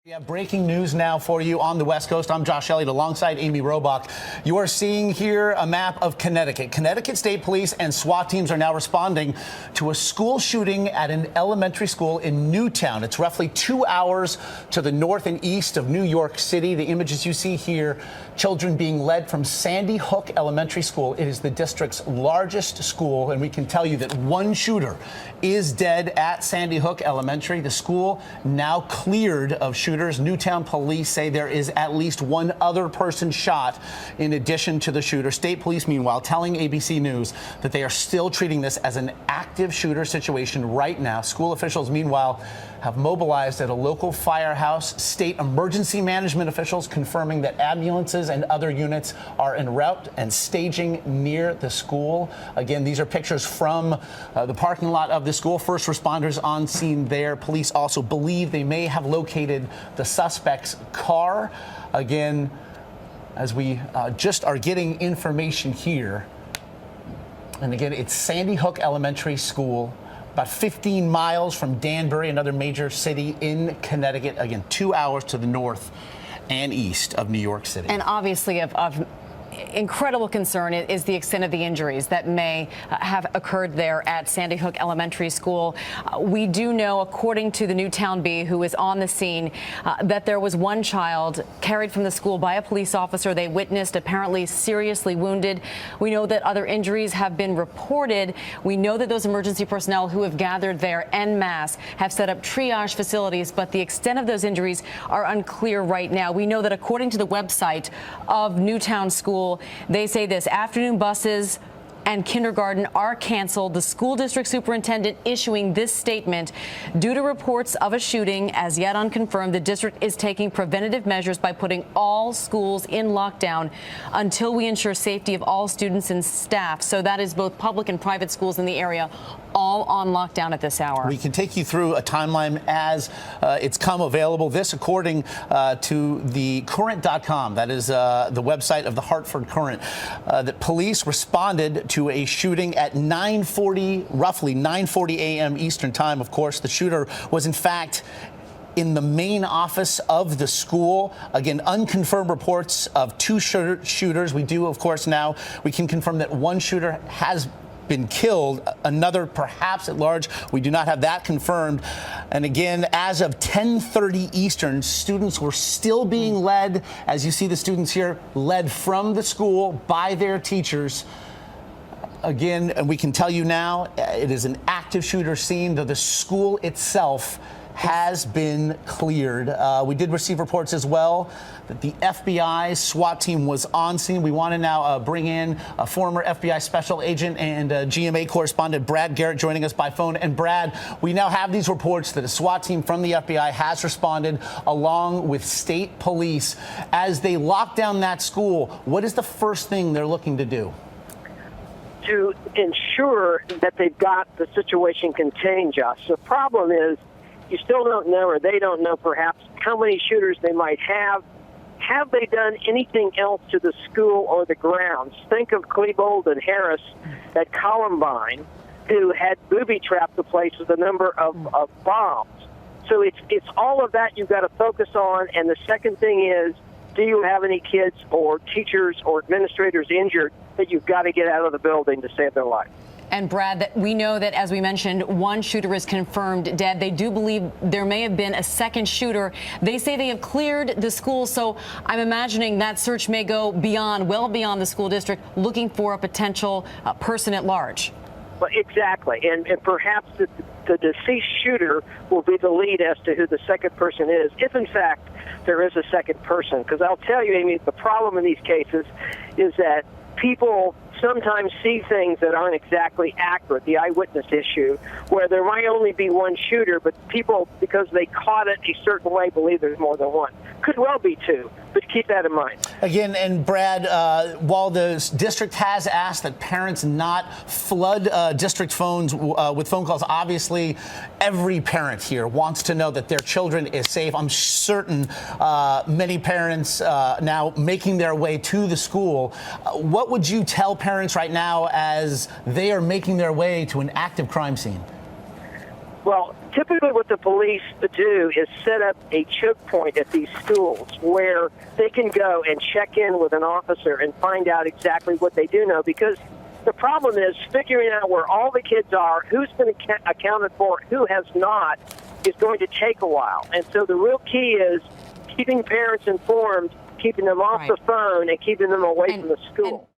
We have breaking news now for you on the West Coast. I'm Josh Elliott alongside Amy Robach. You are seeing here a map of Connecticut. Connecticut State Police and SWAT teams are now responding to a school shooting at an elementary school in Newtown. It's roughly 2 hours to the north and east of New York City. The images you see here, children being led from Sandy Hook Elementary School. It is the district's largest school, and we can tell you that one shooter is dead at Sandy Hook Elementary. The school now cleared of shooters. Newtown police say there is at least one other person shot in addition to the shooter. State police, meanwhile, telling ABC News that they are still treating this as an active shooter situation right now. School officials, meanwhile, have mobilized at a local firehouse. State emergency management officials confirming that ambulances and other units are en route and staging near the school. Again, these are pictures from the parking lot of the school. First responders on scene there. Police also believe they may have located the suspect's car. Again, as we just are getting information here. And again, it's Sandy Hook Elementary School, about 15 miles from Danbury, another major city in Connecticut. Again, 2 hours to the north and east of New York City. And obviously of incredible concern is the extent of the injuries that may have occurred there at Sandy Hook Elementary School. We do know, according to the Newtown Bee, who is on the scene, that there was one child carried from the school by a police officer they witnessed, apparently seriously wounded. We know that other injuries have been reported. We know that those emergency personnel who have gathered there en masse have set up triage facilities, but the extent of those injuries are unclear right now. We know that according to the website of Newtown School, they say this: afternoon buses and kindergarten are canceled. The school district superintendent issuing this statement: due to reports of a shooting as yet unconfirmed, the district is taking preventative measures by putting all schools in lockdown until we ensure safety of all students and staff. So that is both public and private schools in the area, all on lockdown at this hour. We can take you through a timeline as it's come available. This, according to the Current.com, that is the website of the Hartford Courant, that police responded to a shooting at roughly 9:40 a.m. Eastern time. Of course, the shooter was in fact in the main office of the school. Again, unconfirmed reports of two shooters. We do, of course, now we can confirm that one shooter has been killed, another perhaps at large. We do not have that confirmed. And again, as of 10:30 Eastern, students were still being led, as you see the students here, led from the school by their teachers. Again, and we can tell you now, it is an active shooter scene, though the school itself has been cleared. We did receive reports as well that the FBI SWAT team was on scene. We want to now bring in a former FBI special agent and GMA correspondent Brad Garrett joining us by phone. And Brad, we now have these reports that a SWAT team from the FBI has responded along with state police. As they lock down that school, what is the first thing they're looking to do? To ensure that they've got the situation contained, Josh. The problem is you still don't know, or they don't know perhaps, how many shooters they might have. Have they done anything else to the school or the grounds? Think of Klebold and Harris at Columbine, who had booby-trapped the place with a number of bombs. So it's all of that you've got to focus on. And the second thing is, do you have any kids or teachers or administrators injured that you've got to get out of the building to save their life? And Brad, that we know that, as we mentioned, one shooter is confirmed dead. They do believe there may have been a second shooter. They say they have cleared the school, so I'm imagining that search may go well beyond the school district, looking for a potential person at large. Well, exactly, and perhaps the deceased shooter will be the lead as to who the second person is, if in fact there is a second person. Because I'll tell you, Amy, the problem in these cases is that people sometimes see things that aren't exactly accurate, the eyewitness issue, where there might only be one shooter, but people, because they caught it a certain way, believe there's more than one. Could well be two, but keep that in mind. Again, and Brad, while the district has asked that parents not flood district phones with phone calls, obviously every parent here wants to know that their children is safe. I'm certain many parents now making their way to the school. What would you tell parents right now as they are making their way to an active crime scene? Well, typically what the police do is set up a choke point at these schools where they can go and check in with an officer and find out exactly what they do know, because the problem is figuring out where all the kids are, who's been accounted for, who has not, is going to take a while. And so the real key is keeping parents informed, keeping them off the phone, and keeping them away from the school.